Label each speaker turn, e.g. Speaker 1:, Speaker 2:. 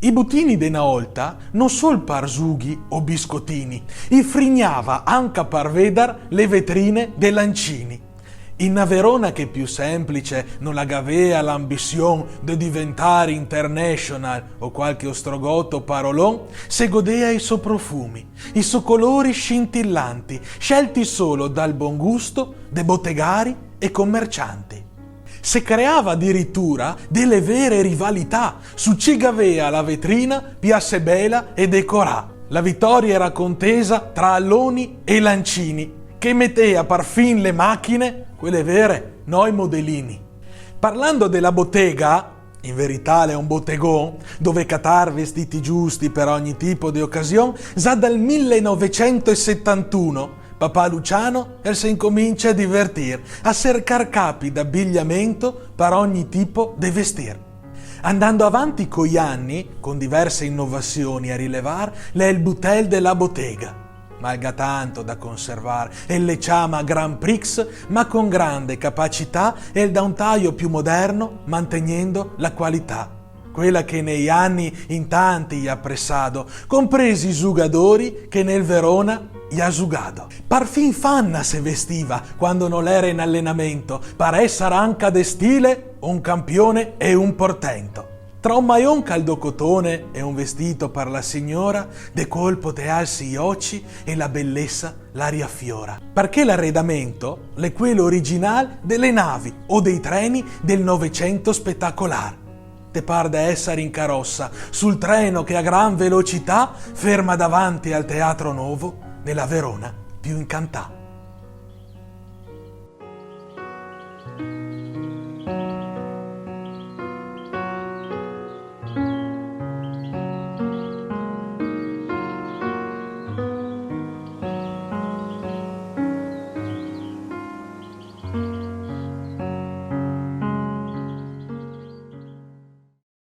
Speaker 1: I butini de una volta non sol parsughi o biscottini, i frignava anche per vedere le vetrine dei lancini. In una Verona che più semplice non aveva l'ambizione di diventare international o qualche ostrogotto parolon, se godea i suoi profumi, i suoi colori scintillanti, scelti solo dal buon gusto dei bottegari e commercianti. Se creava addirittura delle vere rivalità su chi aveva la vetrina piace bella e decorà. La vittoria era contesa tra alloni e lancini, che mettea perfin le macchine, quelle vere, noi modellini. Parlando della bottega, in verità è un bottegò, dove catar vestiti giusti per ogni tipo di occasione, già dal 1971 papà Luciano si incomincia a divertir, a cercar capi d'abbigliamento per ogni tipo di vestir. Andando avanti con gli anni, con diverse innovazioni a rilevar, l'è il butel della bottega. Malga tanto da conservare e le chiama Grand Prix, ma con grande capacità e da un taglio più moderno, mantenendo la qualità. Quella che negli anni in tanti gli ha pressato, compresi i giugatori che nel Verona gli ha giugato. Parfin fanna se vestiva quando non era in allenamento, per essere anche de stile un campione e un portento. Tra un maion caldocotone e un vestito per la signora, de colpo te alzi gli occhi e la bellezza la riaffiora. Perché l'arredamento è quello originale delle navi o dei treni del Novecento spettacolare. Te par da essere in carrozza sul treno che a gran velocità ferma davanti al Teatro Nuovo nella Verona più incantata.